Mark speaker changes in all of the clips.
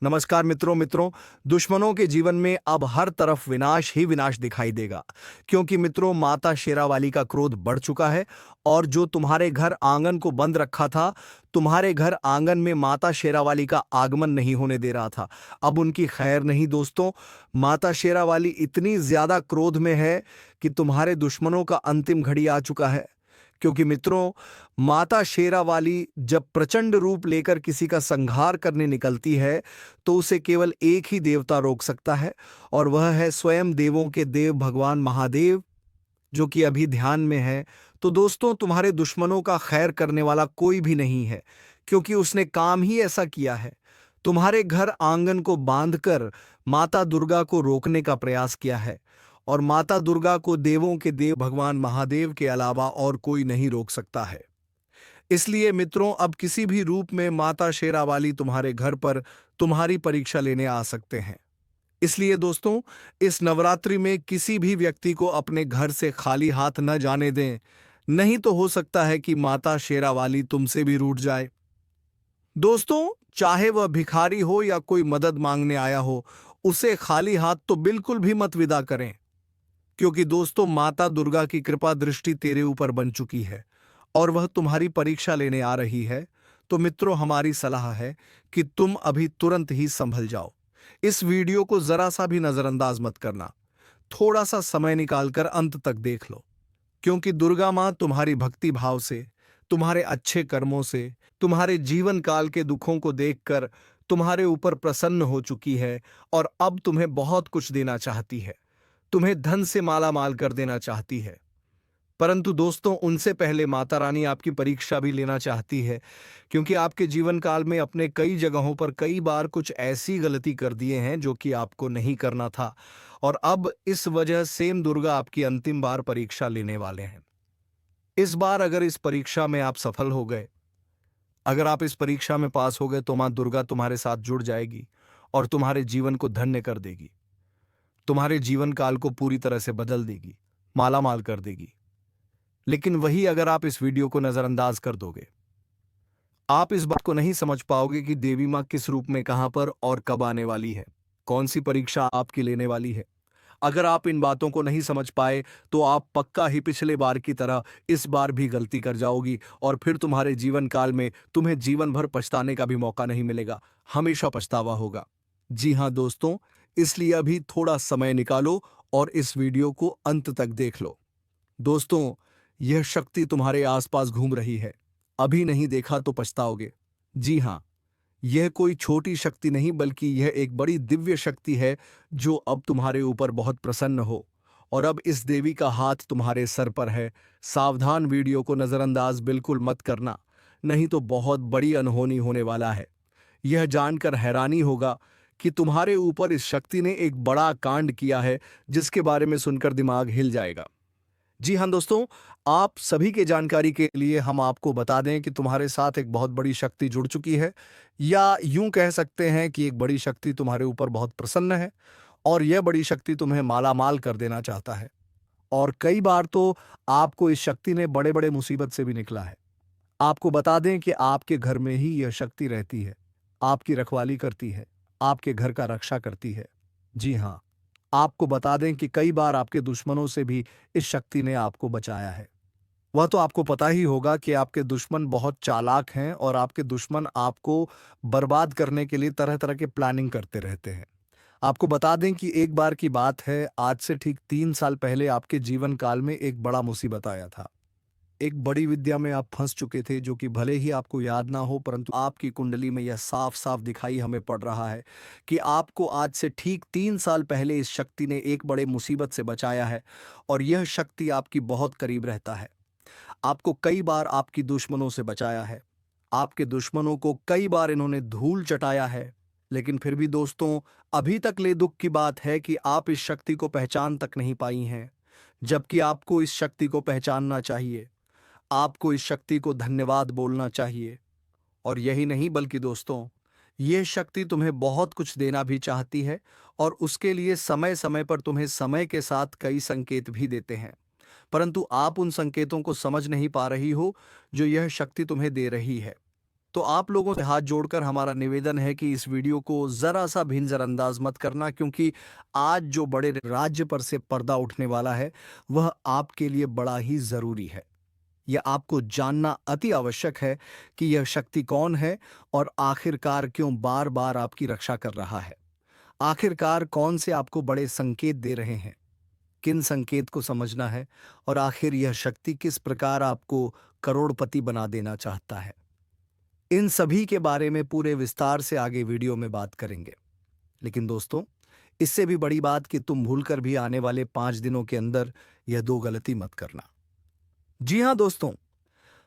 Speaker 1: नमस्कार मित्रों मित्रों दुश्मनों के जीवन में अब हर तरफ विनाश ही विनाश दिखाई देगा। क्योंकि मित्रों माता शेरावाली का क्रोध बढ़ चुका है। और जो तुम्हारे घर आंगन को बंद रखा था, तुम्हारे घर आंगन में माता शेरावाली का आगमन नहीं होने दे रहा था, अब उनकी खैर नहीं दोस्तों। माता शेरावाली इतनी ज्यादा क्रोध में है कि तुम्हारे दुश्मनों का अंतिम घड़ी आ चुका है। क्योंकि मित्रों माता शेरावाली जब प्रचंड रूप लेकर किसी का संहार करने निकलती है तो उसे केवल एक ही देवता रोक सकता है, और वह है स्वयं देवों के देव भगवान महादेव, जो कि अभी ध्यान में है। तो दोस्तों तुम्हारे दुश्मनों का खैर करने वाला कोई भी नहीं है, क्योंकि उसने काम ही ऐसा किया है। तुम्हारे घर आंगन को बांधकर माता दुर्गा को रोकने का प्रयास किया है, और माता दुर्गा को देवों के देव भगवान महादेव के अलावा और कोई नहीं रोक सकता है। इसलिए मित्रों अब किसी भी रूप में माता शेरावाली तुम्हारे घर पर तुम्हारी परीक्षा लेने आ सकते हैं। इसलिए दोस्तों इस नवरात्रि में किसी भी व्यक्ति को अपने घर से खाली हाथ न जाने दें, नहीं तो हो सकता है कि माता शेरावाली तुमसे भी रूठ जाए। दोस्तों चाहे वह भिखारी हो या कोई मदद मांगने आया हो, उसे खाली हाथ तो बिल्कुल भी मत विदा करें। क्योंकि दोस्तों माता दुर्गा की कृपा दृष्टि तेरे ऊपर बन चुकी है और वह तुम्हारी परीक्षा लेने आ रही है। तो मित्रों हमारी सलाह है कि तुम अभी तुरंत ही संभल जाओ। इस वीडियो को जरा सा भी नजरअंदाज मत करना, थोड़ा सा समय निकालकर अंत तक देख लो। क्योंकि दुर्गा मां तुम्हारी भक्ति भाव से, तुम्हारे अच्छे कर्मों से, तुम्हारे जीवन काल के दुखों को देखकर तुम्हारे ऊपर प्रसन्न हो चुकी है और अब तुम्हें बहुत कुछ देना चाहती है। तुम्हें धन से माला माल कर देना चाहती है। परंतु दोस्तों उनसे पहले माता रानी आपकी परीक्षा भी लेना चाहती है, क्योंकि आपके जीवन काल में अपने कई जगहों पर कई बार कुछ ऐसी गलती कर दिए हैं जो कि आपको नहीं करना था, और अब इस वजह सेम दुर्गा आपकी अंतिम बार परीक्षा लेने वाले हैं। इस बार अगर इस परीक्षा में आप सफल हो गए, अगर आप इस परीक्षा में पास हो गए, तो मां दुर्गा तुम्हारे साथ जुड़ जाएगी और तुम्हारे जीवन को धन्य कर देगी, तुम्हारे जीवन काल को पूरी तरह से बदल देगी, मालामाल कर देगी। लेकिन वही अगर आप इस वीडियो को नजरअंदाज कर दोगे, आप इस बात को नहीं समझ पाओगे कि देवी मां किस रूप में कहां पर और कब आने वाली है, कौन सी परीक्षा आपकी लेने वाली है। अगर आप इन बातों को नहीं समझ पाए तो आप पक्का ही पिछले बार की तरह इस बार भी गलती कर जाओगी, और फिर तुम्हारे जीवन काल में तुम्हें जीवन भर पछताने का भी मौका नहीं मिलेगा, हमेशा पछतावा होगा। जी हां दोस्तों, इसलिए अभी थोड़ा समय निकालो और इस वीडियो को अंत तक देख लो। दोस्तों यह शक्ति तुम्हारे आसपास घूम रही है, अभी नहीं देखा तो पछताओगे। जी हां, यह कोई छोटी शक्ति नहीं बल्कि यह एक बड़ी दिव्य शक्ति है जो अब तुम्हारे ऊपर बहुत प्रसन्न हो, और अब इस देवी का हाथ तुम्हारे सर पर है। सावधान, वीडियो को नजरअंदाज बिल्कुल मत करना, नहीं तो बहुत बड़ी अनहोनी होने वाला है। यह जानकर हैरानी होगा कि तुम्हारे ऊपर इस शक्ति ने एक बड़ा कांड किया है, जिसके बारे में सुनकर दिमाग हिल जाएगा। जी हाँ दोस्तों, आप सभी के जानकारी के लिए हम आपको बता दें कि तुम्हारे साथ एक बहुत बड़ी शक्ति जुड़ चुकी है, या यूं कह सकते हैं कि एक बड़ी शक्ति तुम्हारे ऊपर बहुत प्रसन्न है, और यह बड़ी शक्ति तुम्हें मालामाल कर देना चाहता है। और कई बार तो आपको इस शक्ति ने बड़े बड़े मुसीबत से भी निकला है। आपको बता दें कि आपके घर में ही यह शक्ति रहती है, आपकी रखवाली करती है, आपके घर का रक्षा करती है। जी हाँ, आपको बता दें कि कई बार आपके दुश्मनों से भी इस शक्ति ने आपको बचाया है। वह तो आपको पता ही होगा कि आपके दुश्मन बहुत चालाक हैं और आपके दुश्मन आपको बर्बाद करने के लिए तरह तरह के प्लानिंग करते रहते हैं। आपको बता दें कि एक बार की बात है, आज से ठीक 3 साल पहले आपके जीवन काल में एक बड़ा मुसीबत आया था। एक बड़ी विद्या में आप फंस चुके थे, जो कि भले ही आपको याद ना हो, परंतु आपकी कुंडली में यह साफ साफ दिखाई हमें पड़ रहा है कि आपको आज से ठीक 3 साल पहले इस शक्ति ने एक बड़े मुसीबत से बचाया है, और यह शक्ति आपकी बहुत करीब रहता है। आपको कई बार आपकी दुश्मनों से बचाया है, आपके दुश्मनों को कई बार इन्होंने धूल चटाया है। लेकिन फिर भी दोस्तों अभी तक ले दुख की बात है कि आप इस शक्ति को पहचान तक नहीं पाई हैं, जबकि आपको इस शक्ति को पहचानना चाहिए। आपको इस शक्ति को धन्यवाद बोलना चाहिए। और यही नहीं बल्कि दोस्तों ये शक्ति तुम्हें बहुत कुछ देना भी चाहती है, और उसके लिए समय समय पर तुम्हें समय के साथ कई संकेत भी देते हैं, परंतु आप उन संकेतों को समझ नहीं पा रही हो जो यह शक्ति तुम्हें दे रही है। तो आप लोगों से हाथ जोड़कर हमारा निवेदन है कि इस वीडियो को जरा सा भी नजरअंदाज मत करना, क्योंकि आज जो बड़े राज्य पर से पर्दा उठने वाला है वह आपके लिए बड़ा ही जरूरी है। यह आपको जानना अति आवश्यक है कि यह शक्ति कौन है और आखिरकार क्यों बार बार आपकी रक्षा कर रहा है। आखिरकार कौन से आपको बड़े संकेत दे रहे हैं, किन संकेत को समझना है, और आखिर यह शक्ति किस प्रकार आपको करोड़पति बना देना चाहता है। इन सभी के बारे में पूरे विस्तार से आगे वीडियो में बात करेंगे। लेकिन दोस्तों, इससे भी बड़ी बात कि तुम भूलकर भी आने वाले 5 दिनों के अंदर यह दो गलती मत करना। जी हां दोस्तों,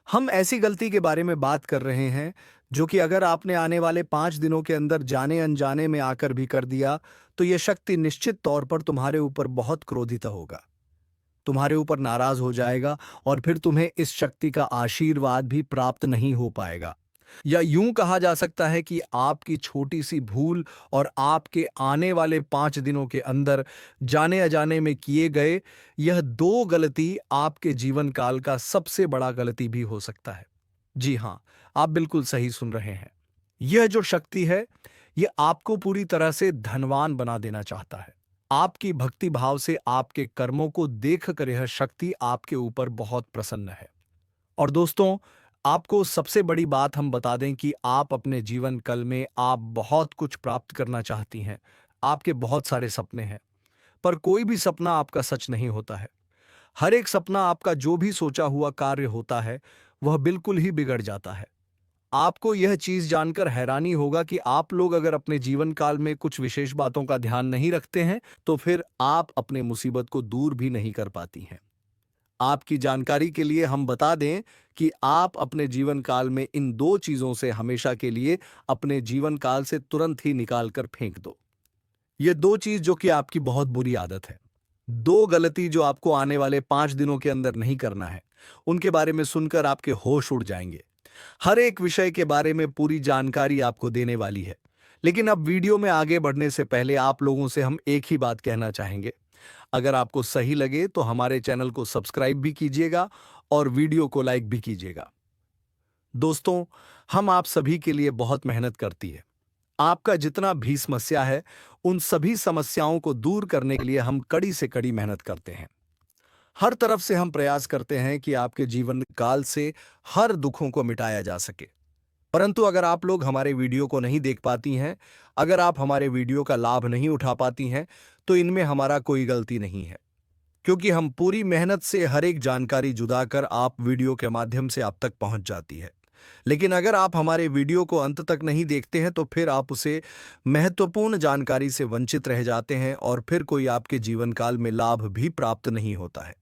Speaker 1: हम ऐसी गलती के बारे में बात कर रहे हैं जो कि अगर आपने आने वाले 5 दिनों के अंदर जाने अनजाने में आकर भी कर दिया तो यह शक्ति निश्चित तौर पर तुम्हारे ऊपर बहुत क्रोधित होगा, तुम्हारे ऊपर नाराज हो जाएगा, और फिर तुम्हें इस शक्ति का आशीर्वाद भी प्राप्त नहीं हो पाएगा। या यूं कहा जा सकता है कि आपकी छोटी सी भूल और आपके आने वाले 5 दिनों के अंदर जाने अजाने में किए गए यह दो गलती आपके जीवन काल का सबसे बड़ा गलती भी हो सकता है। जी हां, आप बिल्कुल सही सुन रहे हैं। यह जो शक्ति है यह आपको पूरी तरह से धनवान बना देना चाहता है। आपकी भक्ति भाव से आपके कर्मों को देखकर यह शक्ति आपके ऊपर बहुत प्रसन्न है। और दोस्तों, आपको सबसे बड़ी बात हम बता दें कि आप अपने जीवन काल में आप बहुत कुछ प्राप्त करना चाहती हैं। आपके बहुत सारे सपने हैं, पर कोई भी सपना आपका सच नहीं होता है। हर एक सपना आपका जो भी सोचा हुआ कार्य होता है वह बिल्कुल ही बिगड़ जाता है। आपको यह चीज जानकर हैरानी होगा कि आप लोग अगर अपने जीवन काल में कुछ विशेष बातों का ध्यान नहीं रखते हैं तो फिर आप अपने मुसीबत को दूर भी नहीं कर पाती हैं। आपकी जानकारी के लिए हम बता दें कि आप अपने जीवन काल में इन दो चीजों से हमेशा के लिए अपने जीवन काल से तुरंत ही निकाल कर फेंक दो। ये दो चीज जो कि आपकी बहुत बुरी आदत है, दो गलती जो आपको आने वाले 5 दिनों के अंदर नहीं करना है, उनके बारे में सुनकर आपके होश उड़ जाएंगे। हर एक विषय के बारे में पूरी जानकारी आपको देने वाली है। लेकिन अब वीडियो में आगे बढ़ने से पहले आप लोगों से हम एक ही बात कहना चाहेंगे। अगर आपको सही लगे तो हमारे चैनल को सब्सक्राइब भी कीजिएगा और वीडियो को लाइक भी कीजिएगा। दोस्तों, हम आप सभी के लिए बहुत मेहनत करती है। आपका जितना भी समस्या है उन सभी समस्याओं को दूर करने के लिए हम कड़ी से कड़ी मेहनत करते हैं। हर तरफ से हम प्रयास करते हैं कि आपके जीवन काल से हर दुखों को मिटाया जा सके। परंतु अगर आप लोग हमारे वीडियो को नहीं देख पाती हैं, अगर आप हमारे वीडियो का लाभ नहीं उठा पाती हैं, तो इनमें हमारा कोई गलती नहीं है, क्योंकि हम पूरी मेहनत से हर एक जानकारी जुदा कर आप वीडियो के माध्यम से आप तक पहुंच जाती है। लेकिन अगर आप हमारे वीडियो को अंत तक नहीं देखते हैं तो फिर आप उसे महत्वपूर्ण जानकारी से वंचित रह जाते हैं और फिर कोई आपके जीवन काल में लाभ भी प्राप्त नहीं होता है।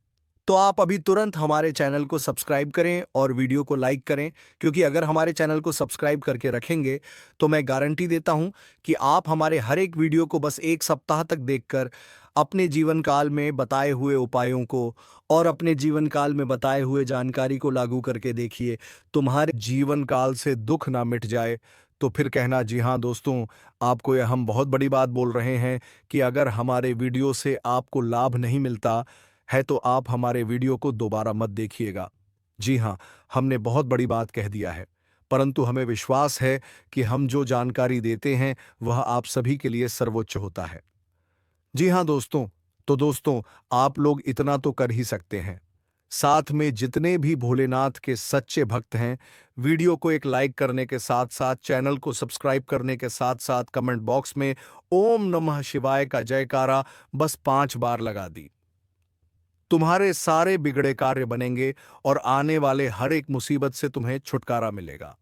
Speaker 1: तो आप अभी तुरंत हमारे चैनल को सब्सक्राइब करें और वीडियो को लाइक करें, क्योंकि अगर हमारे चैनल को सब्सक्राइब करके रखेंगे तो मैं गारंटी देता हूं कि आप हमारे हर एक वीडियो को बस 1 सप्ताह तक देखकर अपने जीवन काल में बताए हुए उपायों को और अपने जीवन काल में बताए हुए जानकारी को लागू करके देखिए। तुम्हारे जीवन काल से दुख ना मिट जाए तो फिर कहना जी हाँ दोस्तों, आपको यह हम बहुत बड़ी बात बोल रहे हैं कि अगर हमारे वीडियो से आपको लाभ नहीं मिलता है तो आप हमारे वीडियो को दोबारा मत देखिएगा। जी हाँ, हमने बहुत बड़ी बात कह दिया है, परंतु हमें विश्वास है कि हम जो जानकारी देते हैं वह आप सभी के लिए सर्वोच्च होता है। जी हाँ दोस्तों, तो दोस्तों, आप लोग इतना तो कर ही सकते हैं। साथ में जितने भी भोलेनाथ के सच्चे भक्त हैं, वीडियो को एक लाइक करने के साथ साथ चैनल को सब्सक्राइब करने के साथ साथ कमेंट बॉक्स में ओम नमः शिवाय का जयकारा बस 5 बार लगा दी। तुम्हारे सारे बिगड़े कार्य बनेंगे और आने वाले हर एक मुसीबत से तुम्हें छुटकारा मिलेगा।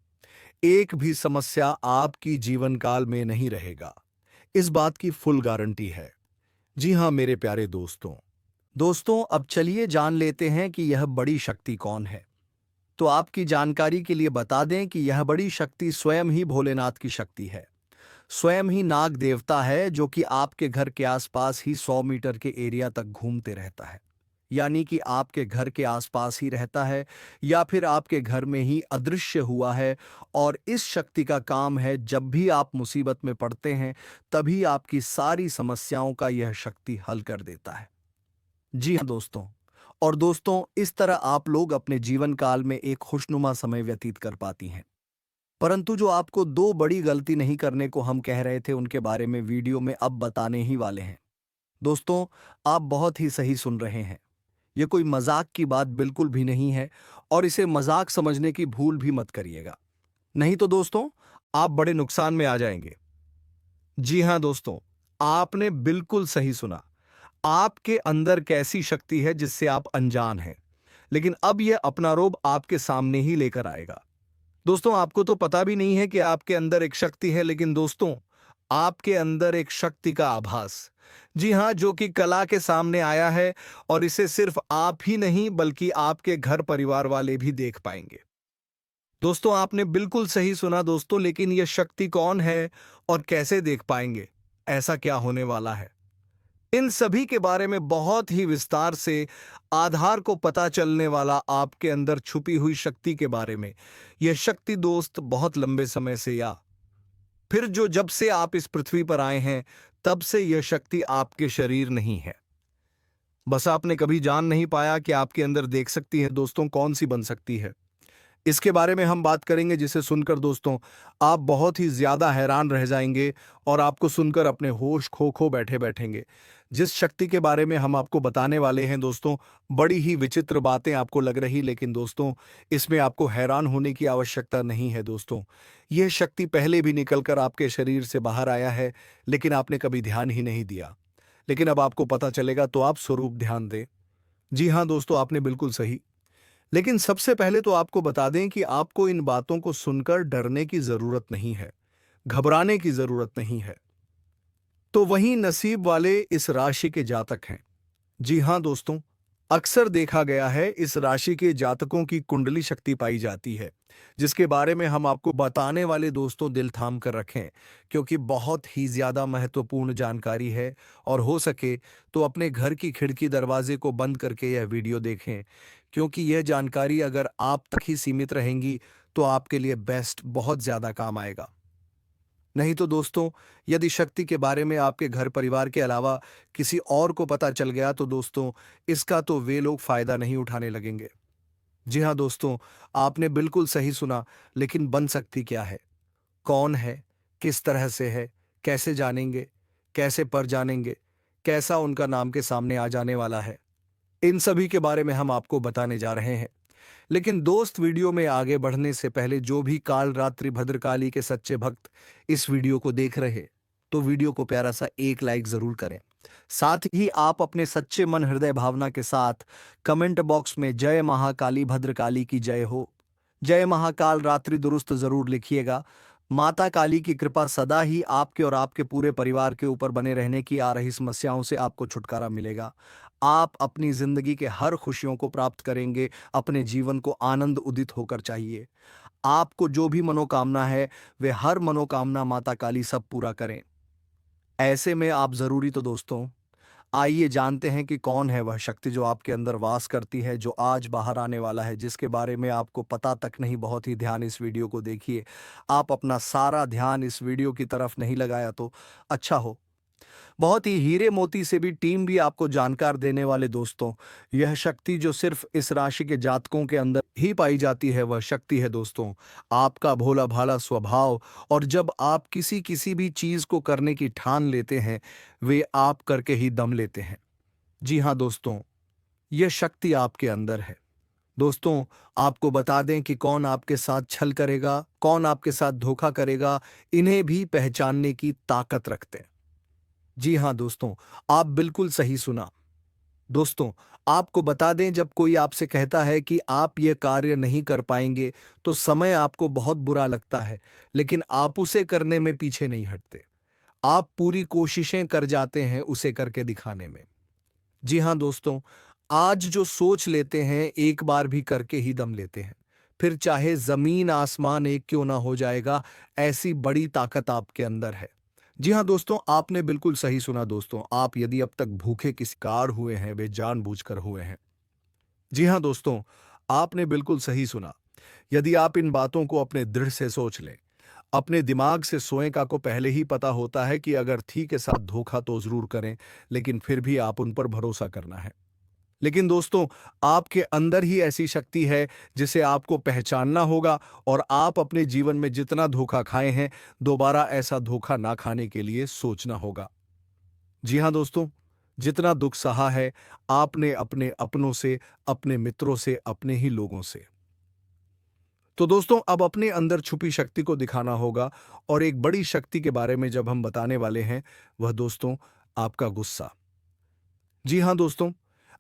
Speaker 1: एक भी समस्या आपकी जीवन काल में नहीं रहेगा, इस बात की फुल गारंटी है। जी हाँ मेरे प्यारे दोस्तों, अब चलिए जान लेते हैं कि यह बड़ी शक्ति कौन है। तो आपकी जानकारी के लिए बता दें कि यह बड़ी शक्ति स्वयं ही भोलेनाथ की शक्ति है। स्वयं ही नाग देवता है जो कि आपके घर के आसपास ही 100 मीटर के एरिया तक घूमते रहता है, यानी कि आपके घर के आसपास ही रहता है या फिर आपके घर में ही अदृश्य हुआ है। और इस शक्ति का काम है जब भी आप मुसीबत में पड़ते हैं तभी आपकी सारी समस्याओं का यह शक्ति हल कर देता है। जी हाँ दोस्तों, और दोस्तों, इस तरह आप लोग अपने जीवन काल में एक खुशनुमा समय व्यतीत कर पाती हैं। परंतु जो आपको दो बड़ी गलती नहीं करने को हम कह रहे थे उनके बारे में वीडियो में अब बताने ही वाले हैं। दोस्तों, आप बहुत ही सही सुन रहे हैं। ये कोई मजाक की बात बिल्कुल भी नहीं है और इसे मजाक समझने की भूल भी मत करिएगा। नहीं तो दोस्तों, आप बड़े नुकसान में आ जाएंगे। जी हां दोस्तों, आपने बिल्कुल सही सुना। आपके अंदर कैसी शक्ति है जिससे आप अनजान हैं, लेकिन अब यह अपना रोब आपके सामने ही लेकर आएगा। दोस्तों, आपको तो पता भी नहीं है कि आपके अंदर एक शक्ति है, लेकिन दोस्तों, आपके अंदर एक शक्ति का आभास, जी हां, जो कि कला के सामने आया है और इसे सिर्फ आप ही नहीं बल्कि आपके घर परिवार वाले भी देख पाएंगे। दोस्तों, आपने बिल्कुल सही सुना दोस्तों, लेकिन यह शक्ति कौन है और कैसे देख पाएंगे? ऐसा क्या होने वाला है? इन सभी के बारे में बहुत ही विस्तार से आधार को पता चलने वाला आपके अंदर छुपी हुई शक्ति के बारे में। यह शक्ति दोस्त बहुत लंबे समय से या फिर जो जब से आप इस पृथ्वी पर आए हैं तब से यह शक्ति आपके शरीर नहीं है। बस आपने कभी जान नहीं पाया कि आपके अंदर देख सकती है दोस्तों कौन सी बन सकती है। इसके बारे में हम बात करेंगे जिसे सुनकर दोस्तों आप बहुत ही ज्यादा हैरान रह जाएंगे और आपको सुनकर अपने होश खो खो बैठे बैठेंगे। जिस शक्ति के बारे में हम आपको बताने वाले हैं दोस्तों, बड़ी ही विचित्र बातें आपको लग रही, लेकिन दोस्तों इसमें आपको हैरान होने की आवश्यकता नहीं है दोस्तों। यह शक्ति पहले भी निकलकर आपके शरीर से बाहर आया है, लेकिन आपने कभी ध्यान ही नहीं दिया। लेकिन अब आपको पता चलेगा तो आप स्वरूप ध्यान दें। जी हाँ दोस्तों, आपने बिल्कुल सही। लेकिन सबसे पहले तो आपको बता दें कि आपको इन बातों को सुनकर डरने की जरूरत नहीं है, घबराने की जरूरत नहीं है। तो वही नसीब वाले इस राशि के जातक हैं। जी हां दोस्तों, अक्सर देखा गया है इस राशि के जातकों की कुंडली शक्ति पाई जाती है, जिसके बारे में हम आपको बताने वाले दोस्तों दिल थाम कर रखें, क्योंकि बहुत ही ज्यादा महत्वपूर्ण जानकारी है। और हो सके तो अपने घर की खिड़की दरवाजे को बंद करके यह वीडियो देखें, क्योंकि यह जानकारी अगर आप तक ही सीमित रहेंगी तो आपके लिए बेस्ट बहुत ज्यादा काम आएगा। नहीं तो दोस्तों, यदि शक्ति के बारे में आपके घर परिवार के अलावा किसी और को पता चल गया तो दोस्तों इसका तो वे लोग फायदा नहीं उठाने लगेंगे। जी हाँ दोस्तों, आपने बिल्कुल सही सुना। लेकिन बन सकती क्या है, कौन है, किस तरह से है, कैसे जानेंगे, कैसे पर जानेंगे, कैसा उनका नाम के सामने आ जाने वाला है, इन सभी के बारे में हम आपको बताने जा रहे हैं। लेकिन दोस्त, वीडियो में आगे बढ़ने से पहले जो भी काल रात्रि भद्रकाली के सच्चे भक्त इस वीडियो को देख रहे, तो वीडियो को प्यारा सा एक लाइक जरूर करें। साथ ही आप अपने सच्चे मन हृदय भावना के साथ कमेंट बॉक्स में जय महाकाली भद्रकाली की जय हो, जय महाकाल रात्रि दुरुस्त जरूर लिखिएगा। माता काली की कृपा सदा ही आपके और आपके पूरे परिवार के ऊपर बने रहने की, आ रही समस्याओं से आपको छुटकारा मिलेगा। आप अपनी जिंदगी के हर खुशियों को प्राप्त करेंगे। अपने जीवन को आनंद उदित होकर चाहिए। आपको जो भी मनोकामना है वे हर मनोकामना माता काली सब पूरा करें। ऐसे में आप जरूरी तो दोस्तों आइए जानते हैं कि कौन है वह शक्ति जो आपके अंदर वास करती है, जो आज बाहर आने वाला है, जिसके बारे में आपको पता तक नहीं। बहुत ही ध्यान इस वीडियो को देखिए। आप अपना सारा ध्यान इस वीडियो की तरफ नहीं लगाया तो अच्छा हो। बहुत ही हीरे मोती से भी टीम भी आपको जानकार देने वाले दोस्तों, यह शक्ति जो सिर्फ इस राशि के जातकों के अंदर ही पाई जाती है वह शक्ति है दोस्तों आपका भोला भाला स्वभाव। और जब आप किसी किसी भी चीज को करने की ठान लेते हैं, वे आप करके ही दम लेते हैं। जी हाँ दोस्तों, यह शक्ति आपके अंदर है। दोस्तों, आपको बता दें कि कौन आपके साथ छल करेगा, कौन आपके साथ धोखा करेगा, इन्हें भी पहचानने की ताकत रखते हैं। जी हाँ दोस्तों, आप बिल्कुल सही सुना। दोस्तों, आपको बता दें, जब कोई आपसे कहता है कि आप ये कार्य नहीं कर पाएंगे तो समय आपको बहुत बुरा लगता है, लेकिन आप उसे करने में पीछे नहीं हटते। आप पूरी कोशिशें कर जाते हैं उसे करके दिखाने में। जी हाँ दोस्तों, आज जो सोच लेते हैं एक बार भी करके ही दम लेते हैं, फिर चाहे जमीन आसमान एक क्यों ना हो जाएगा, ऐसी बड़ी ताकत आपके अंदर है। जी हाँ दोस्तों, आपने बिल्कुल सही सुना दोस्तों। आप यदि अब तक भूखे किसी कार हुए हैं, वे जानबूझकर हुए हैं। जी हाँ दोस्तों, आपने बिल्कुल सही सुना। यदि आप इन बातों को अपने दृढ़ से सोच लें, अपने दिमाग से सोएं का को पहले ही पता होता है कि अगर थी के साथ धोखा तो जरूर करें, लेकिन फिर भी आप उन पर भरोसा करना है। लेकिन दोस्तों, आपके अंदर ही ऐसी शक्ति है जिसे आपको पहचानना होगा और आप अपने जीवन में जितना धोखा खाए हैं, दोबारा ऐसा धोखा ना खाने के लिए सोचना होगा। जी हाँ दोस्तों, जितना दुख सहा है आपने अपने अपनों से, अपने मित्रों से, अपने ही लोगों से। तो दोस्तों, अब अपने अंदर छुपी शक्ति को दिखाना होगा और एक बड़ी शक्ति के बारे में जब हम बताने वाले हैं, वह दोस्तों आपका गुस्सा। जी हाँ दोस्तों,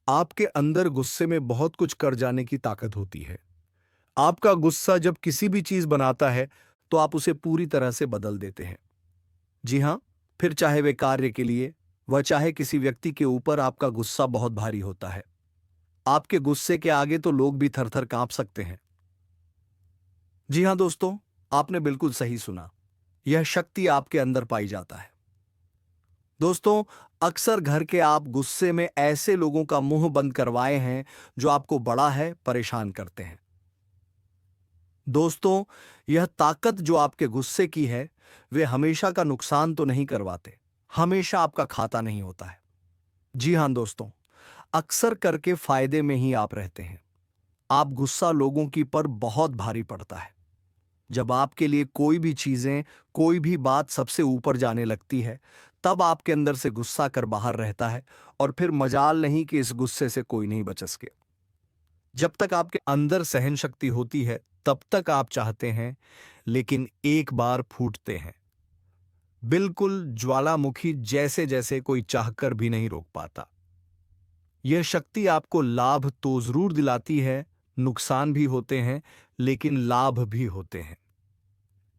Speaker 1: आपके अंदर गुस्से में बहुत कुछ कर जाने की ताकत होती है। आपका गुस्सा जब किसी भी चीज बनाता है, तो आप उसे पूरी तरह से बदल देते हैं। जी हाँ, फिर चाहे वे कार्य के लिए, वह चाहे किसी व्यक्ति के ऊपर, आपका गुस्सा बहुत भारी होता है। आपके गुस्से के आगे तो लोग भी थर-थर कांप सकते हैं। जी हाँ दोस्तों, आपने बिल्कुल सही सुना। यह शक्ति आपके अंदर पाई जाता है। दोस्तों, अक्सर घर के आप गुस्से में ऐसे लोगों का मुंह बंद करवाए हैं जो आपको बड़ा है परेशान करते हैं। दोस्तों, यह ताकत जो आपके गुस्से की है, वे हमेशा का नुकसान तो नहीं करवाते, हमेशा आपका खाता नहीं होता है। जी हां दोस्तों, अक्सर करके फायदे में ही आप रहते हैं। आप गुस्सा लोगों की पर बहुत भारी पड़ता है। जब आपके लिए कोई भी चीजें, कोई भी बात सबसे ऊपर जाने लगती है, तब आपके अंदर से गुस्सा कर बाहर रहता है और फिर मजाल नहीं कि इस गुस्से से कोई नहीं बच सके। जब तक आपके अंदर सहन शक्ति होती है, तब तक आप चाहते हैं, लेकिन एक बार फूटते हैं। बिल्कुल ज्वालामुखी जैसे जैसे कोई चाहकर भी नहीं रोक पाता। यह शक्ति आपको लाभ तो जरूर दिलाती है, नुकसान भी होते हैं, लेकिन लाभ भी होते हैं।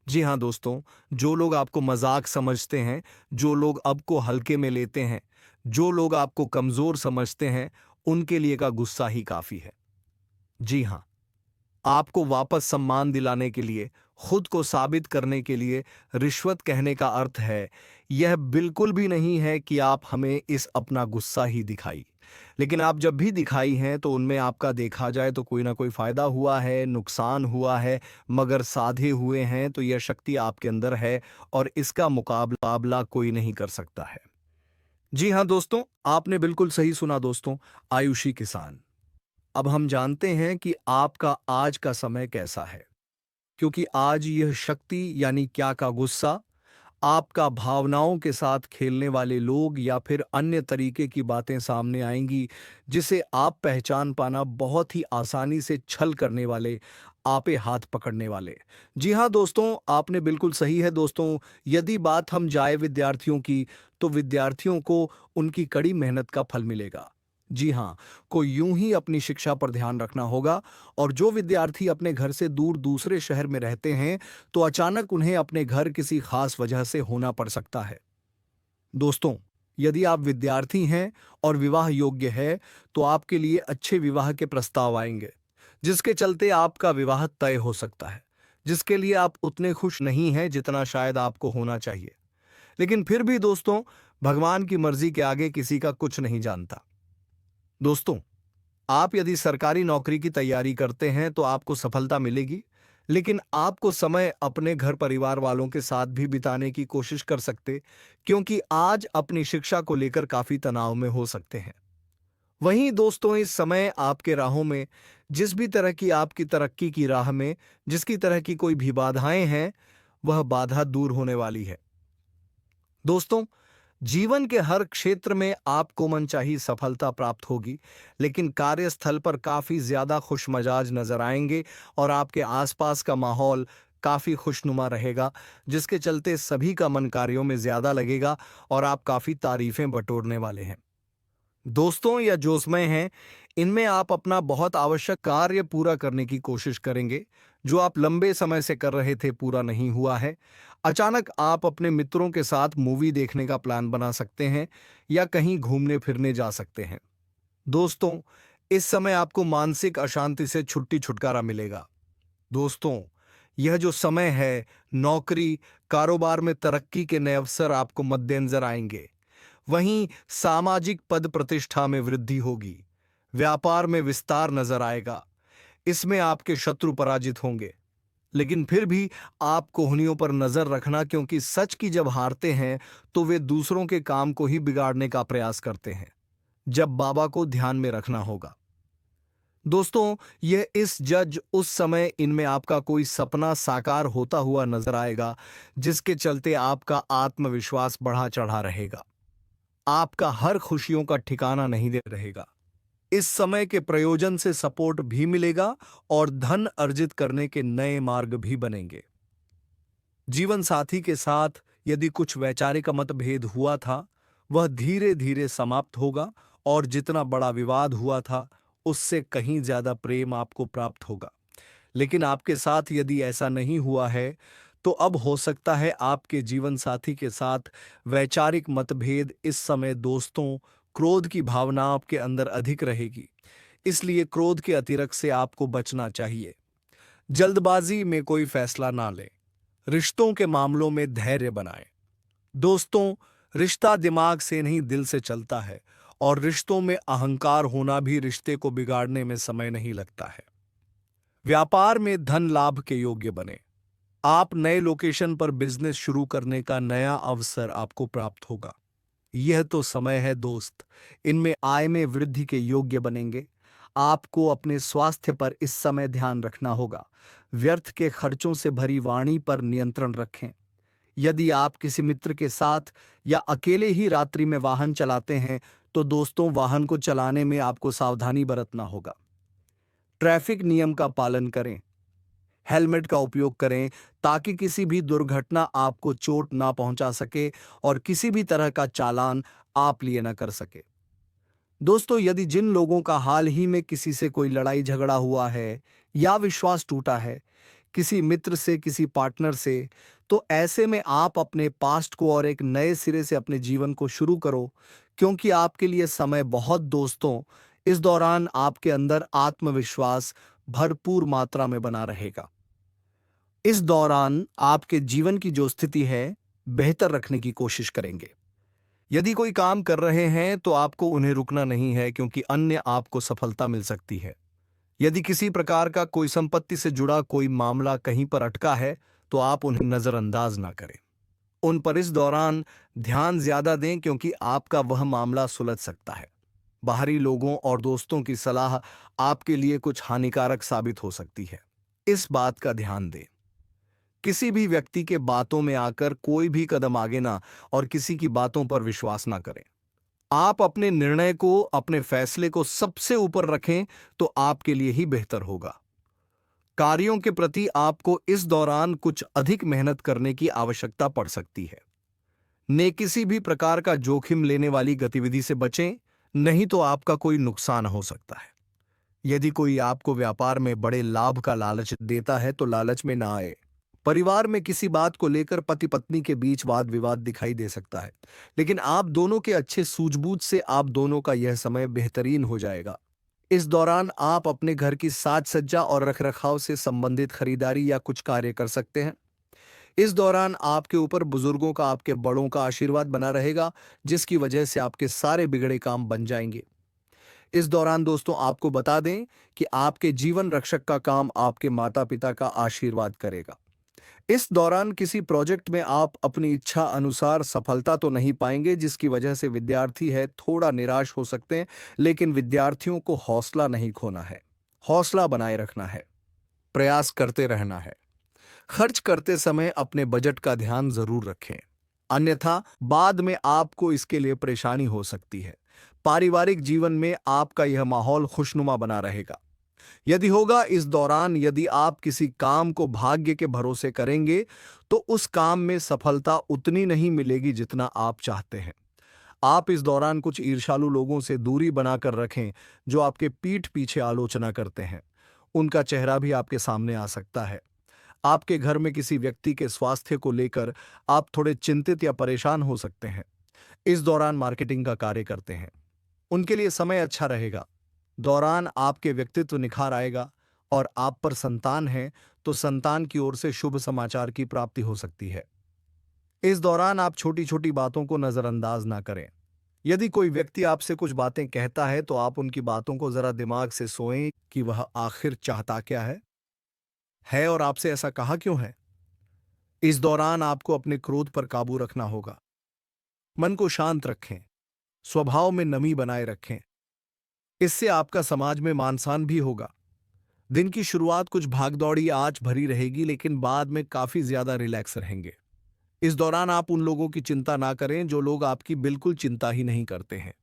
Speaker 1: जी हाँ दोस्तों, जो लोग आपको मजाक समझते हैं, जो लोग आपको हल्के में लेते हैं, जो लोग आपको कमजोर समझते हैं, उनके लिए का गुस्सा ही काफी है। जी हाँ, आपको वापस सम्मान दिलाने के लिए, खुद को साबित करने के लिए रिश्वत कहने का अर्थ है, यह बिल्कुल भी नहीं है कि आप हमें इस अपना गुस्सा ही दिखाई। लेकिन आप जब भी दिखाई हैं तो उनमें आपका देखा जाए तो कोई ना कोई फायदा हुआ है, नुकसान हुआ है, मगर साधे हुए हैं तो यह शक्ति आपके अंदर है और इसका मुकाबला कोई नहीं कर सकता है। जी हाँ दोस्तों, आपने बिल्कुल सही सुना दोस्तों, आयुषी किसान। अब हम जानते हैं कि आपका आज का समय कैसा है, क्योंकि आज यह शक्ति यानी क्या का गुस्सा, आपका भावनाओं के साथ खेलने वाले लोग या फिर अन्य तरीके की बातें सामने आएंगी, जिसे आप पहचान पाना बहुत ही आसानी से छल करने वाले, आपे हाथ पकड़ने वाले। जी हाँ दोस्तों, आपने बिल्कुल सही है दोस्तों। यदि बात हम जाए विद्यार्थियों की, तो विद्यार्थियों को उनकी कड़ी मेहनत का फल मिलेगा। जी हाँ, को यूं ही अपनी शिक्षा पर ध्यान रखना होगा। और जो विद्यार्थी अपने घर से दूर दूसरे शहर में रहते हैं, तो अचानक उन्हें अपने घर किसी खास वजह से होना पड़ सकता है। दोस्तों, यदि आप विद्यार्थी हैं और विवाह योग्य है, तो आपके लिए अच्छे विवाह के प्रस्ताव आएंगे, जिसके चलते आपका विवाह तय हो सकता है, जिसके लिए आप उतने खुश नहीं हैं जितना शायद आपको होना चाहिए। लेकिन फिर भी दोस्तों, भगवान की मर्जी के आगे किसी का कुछ नहीं जानता। दोस्तों, आप यदि सरकारी नौकरी की तैयारी करते हैं तो आपको सफलता मिलेगी, लेकिन आपको समय अपने घर परिवार वालों के साथ भी बिताने की कोशिश कर सकते, क्योंकि आज अपनी शिक्षा को लेकर काफी तनाव में हो सकते हैं। वहीं दोस्तों, इस समय आपके राहों में, जिस भी तरह की आपकी तरक्की की राह में जिसकी तरह की कोई भी बाधाएं हैं, वह बाधा दूर होने वाली है। दोस्तों, जीवन के हर क्षेत्र में आपको मनचाही सफलता प्राप्त होगी, लेकिन कार्यस्थल पर काफी ज्यादा खुशमजाज नजर आएंगे और आपके आसपास का माहौल काफी खुशनुमा रहेगा, जिसके चलते सभी का मन कार्यों में ज्यादा लगेगा और आप काफी तारीफें बटोरने वाले हैं। दोस्तों, या जोशमय हैं, इनमें आप अपना बहुत आवश्यक कार्य पूरा करने की कोशिश करेंगे, जो आप लंबे समय से कर रहे थे पूरा नहीं हुआ है। अचानक आप अपने मित्रों के साथ मूवी देखने का प्लान बना सकते हैं या कहीं घूमने फिरने जा सकते हैं। दोस्तों, इस समय आपको मानसिक अशांति से छुटकारा मिलेगा। दोस्तों, यह जो समय है, नौकरी, कारोबार में तरक्की के नए अवसर आपको मद्देनजर आएंगे। वहीं सामाजिक पद प्रतिष्ठा में वृद्धि होगी, व्यापार में विस्तार नजर आएगा। इसमें आपके शत्रु पराजित होंगे, लेकिन फिर भी आप कोहनियों पर नजर रखना, क्योंकि सच की जब हारते हैं तो वे दूसरों के काम को ही बिगाड़ने का प्रयास करते हैं। जब बाबा को ध्यान में रखना होगा। दोस्तों, यह इस जज उस समय इनमें आपका कोई सपना साकार होता हुआ नजर आएगा, जिसके चलते आपका आत्मविश्वास बढ़ा चढ़ा रहेगा। आपका हर खुशियों का ठिकाना नहीं दे रहेगा। इस समय के प्रयोजन से सपोर्ट भी मिलेगा और धन अर्जित करने के नए मार्ग भी बनेंगे। जीवन साथी के साथ यदि कुछ वैचारिक मतभेद हुआ था, वह धीरे धीरे समाप्त होगा और जितना बड़ा विवाद हुआ था, उससे कहीं ज्यादा प्रेम आपको प्राप्त होगा। लेकिन आपके साथ यदि ऐसा नहीं हुआ है, तो अब हो सकता है आपके जीवन साथी के साथ वैचारिक मतभेद इस समय दोस्तों, क्रोध की भावना आपके अंदर अधिक रहेगी। इसलिए क्रोध के अतिरेक से आपको बचना चाहिए। जल्दबाजी में कोई फैसला ना लें। रिश्तों के मामलों में धैर्य बनाएं। दोस्तों, रिश्ता दिमाग से नहीं दिल से चलता है और रिश्तों में अहंकार होना भी रिश्ते को बिगाड़ने में समय नहीं लगता है। व्यापार में धन लाभ के योग्य बने। आप नए लोकेशन पर बिजनेस शुरू करने का नया अवसर आपको प्राप्त होगा। यह तो समय है दोस्त, इनमें आय में वृद्धि के योग्य बनेंगे। आपको अपने स्वास्थ्य पर इस समय ध्यान रखना होगा। व्यर्थ के खर्चों से भरी वाणी पर नियंत्रण रखें। यदि आप किसी मित्र के साथ या अकेले ही रात्रि में वाहन चलाते हैं, तो दोस्तों, वाहन को चलाने में आपको सावधानी बरतना होगा। ट्रैफिक नियम का पालन करें। हेलमेट का उपयोग करें ताकि किसी भी दुर्घटना आपको चोट ना पहुंचा सके और किसी भी तरह का चालान आप लिए ना कर सके। दोस्तों, यदि जिन लोगों का हाल ही में किसी से कोई लड़ाई झगड़ा हुआ है या विश्वास टूटा है, किसी मित्र से, किसी पार्टनर से, तो ऐसे में आप अपने पास्ट को और एक नए सिरे से अपने जीवन को शुरू करो, क्योंकि आपके लिए समय बहुत दोस्तों, इस दौरान आपके अंदर आत्मविश्वास भरपूर मात्रा में बना रहेगा। इस दौरान आपके जीवन की जो स्थिति है, बेहतर रखने की कोशिश करेंगे। यदि कोई काम कर रहे हैं तो आपको उन्हें रुकना नहीं है, क्योंकि अन्य आपको सफलता मिल सकती है। यदि किसी प्रकार का कोई संपत्ति से जुड़ा कोई मामला कहीं पर अटका है, तो आप उन्हें नजरअंदाज ना करें। उन पर इस दौरान ध्यान ज्यादा दें, क्योंकि आपका वह मामला सुलझ सकता है। बाहरी लोगों और दोस्तों की सलाह आपके लिए कुछ हानिकारक साबित हो सकती है। इस बात का ध्यान दें। किसी भी व्यक्ति के बातों में आकर कोई भी कदम आगे ना और किसी की बातों पर विश्वास ना करें। आप अपने निर्णय को, अपने फैसले को सबसे ऊपर रखें, तो आपके लिए ही बेहतर होगा। कार्यों के प्रति आपको इस दौरान कुछ अधिक मेहनत करने की आवश्यकता पड़ सकती है। ने किसी भी प्रकार का जोखिम लेने वाली गतिविधि से बचें, नहीं तो आपका कोई नुकसान हो सकता है। यदि कोई आपको व्यापार में बड़े लाभ का लालच देता है, तो लालच में ना आए। परिवार में किसी बात को लेकर पति पत्नी के बीच वाद विवाद दिखाई दे सकता है, लेकिन आप दोनों के अच्छे सूझबूझ से आप दोनों का यह समय बेहतरीन हो जाएगा। इस दौरान आप अपने घर की साज सज्जा और रखरखाव से संबंधित खरीदारी या कुछ कार्य कर सकते हैं। इस दौरान आपके ऊपर बुजुर्गों का, आपके बड़ों का आशीर्वाद बना रहेगा, जिसकी वजह से आपके सारे बिगड़े काम बन जाएंगे। इस दौरान दोस्तों, आपको बता दें कि आपके जीवन रक्षक का काम आपके माता पिता का आशीर्वाद करेगा। इस दौरान किसी प्रोजेक्ट में आप अपनी इच्छा अनुसार सफलता तो नहीं पाएंगे, जिसकी वजह से विद्यार्थी है थोड़ा निराश हो सकते हैं, लेकिन विद्यार्थियों को हौसला नहीं खोना है। हौसला बनाए रखना है। प्रयास करते रहना है। खर्च करते समय अपने बजट का ध्यान जरूर रखें, अन्यथा बाद में आपको इसके लिए परेशानी हो सकती है। पारिवारिक जीवन में आपका यह माहौल खुशनुमा बना रहेगा। यदि होगा, इस दौरान यदि आप किसी काम को भाग्य के भरोसे करेंगे, तो उस काम में सफलता उतनी नहीं मिलेगी जितना आप चाहते हैं। आप इस दौरान कुछ ईर्ष्यालु लोगों से दूरी बनाकर रखें, जो आपके पीठ पीछे आलोचना करते हैं। उनका चेहरा भी आपके सामने आ सकता है। आपके घर में किसी व्यक्ति के स्वास्थ्य को लेकर आप थोड़े चिंतित या परेशान हो सकते हैं। इस दौरान मार्केटिंग का कार्य करते हैं, उनके लिए समय अच्छा रहेगा। दौरान आपके व्यक्तित्व निखार आएगा और आप पर संतान है, तो संतान की ओर से शुभ समाचार की प्राप्ति हो सकती है। इस दौरान आप छोटी छोटी बातों को नजरअंदाज ना करें। यदि कोई व्यक्ति आपसे कुछ बातें कहता है, तो आप उनकी बातों को जरा दिमाग से सोएं कि वह आखिर चाहता क्या है और आपसे ऐसा कहा क्यों है। इस दौरान आपको अपने क्रोध पर काबू रखना होगा। मन को शांत रखें। स्वभाव में नमी बनाए रखें। इससे आपका समाज में मान सम्मान भी होगा। दिन की शुरुआत कुछ भागदौड़ी आज भरी रहेगी, लेकिन बाद में काफी ज्यादा रिलैक्स रहेंगे। इस दौरान आप उन लोगों की चिंता ना करें जो लोग आपकी बिल्कुल चिंता ही नहीं करते हैं।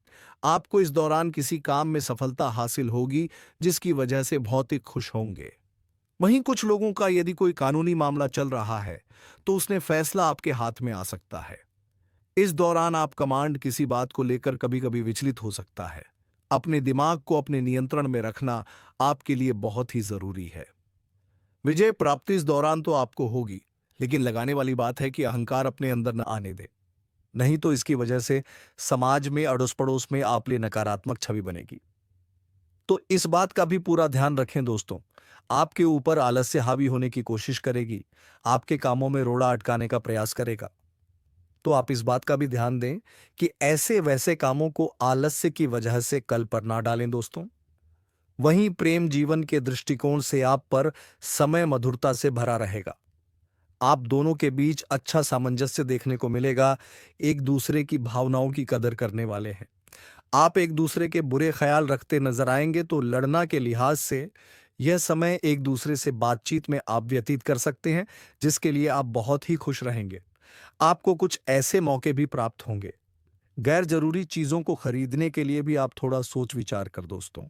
Speaker 1: आपको इस दौरान किसी काम में सफलता हासिल होगी, जिसकी वजह से भौतिक खुश होंगे। वहीं कुछ लोगों का यदि कोई कानूनी मामला चल रहा है, तो उसने फैसला आपके हाथ में आ सकता है। इस दौरान आप कमांड किसी बात को लेकर कभी कभी विचलित हो सकता है। अपने दिमाग को अपने नियंत्रण में रखना आपके लिए बहुत ही जरूरी है। विजय प्राप्ति इस दौरान तो आपको होगी, लेकिन लगाने वाली बात है कि अहंकार अपने अंदर न आने दे। नहीं तो इसकी वजह से समाज में अड़ोस पड़ोस में आप लिए नकारात्मक छवि बनेगी। तो इस बात का भी पूरा ध्यान रखें दोस्तों। आपके ऊपर आलस्य हावी होने की कोशिश करेगी, आपके कामों में रोड़ा अटकाने का प्रयास करेगा। तो आप इस बात का भी ध्यान दें कि ऐसे वैसे कामों को आलस्य की वजह से कल पर ना डालें दोस्तों। वहीं प्रेम जीवन के दृष्टिकोण से आप पर समय मधुरता से भरा रहेगा। आप दोनों के बीच अच्छा सामंजस्य देखने को मिलेगा। एक दूसरे की भावनाओं की कदर करने वाले हैं। आप एक दूसरे के बुरे ख्याल रखते नजर आएंगे, तो लड़ना के लिहाज से यह समय एक दूसरे से बातचीत में आप व्यतीत कर सकते हैं, जिसके लिए आप बहुत ही खुश रहेंगे। आपको कुछ ऐसे मौके भी प्राप्त होंगे। गैर जरूरी चीजों को खरीदने के लिए भी आप थोड़ा सोच विचार कर दोस्तों।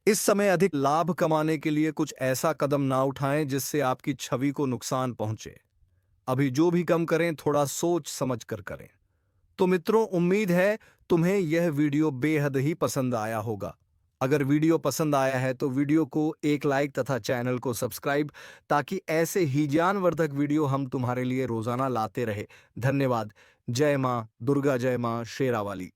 Speaker 1: इस समय अधिक लाभ कमाने के लिए कुछ ऐसा कदम ना उठाएं जिससे आपकी छवि को नुकसान पहुंचे। अभी जो भी कम करें, थोड़ा सोच समझ कर करें। तो मित्रों, उम्मीद है तुम्हें यह वीडियो बेहद ही पसंद आया होगा। अगर वीडियो पसंद आया है तो वीडियो को एक लाइक तथा चैनल को सब्सक्राइब, ताकि ऐसे ही ज्ञानवर्धक वीडियो हम तुम्हारे लिए रोजाना लाते रहे। धन्यवाद। जय मां दुर्गा, जय मां शेरावाली।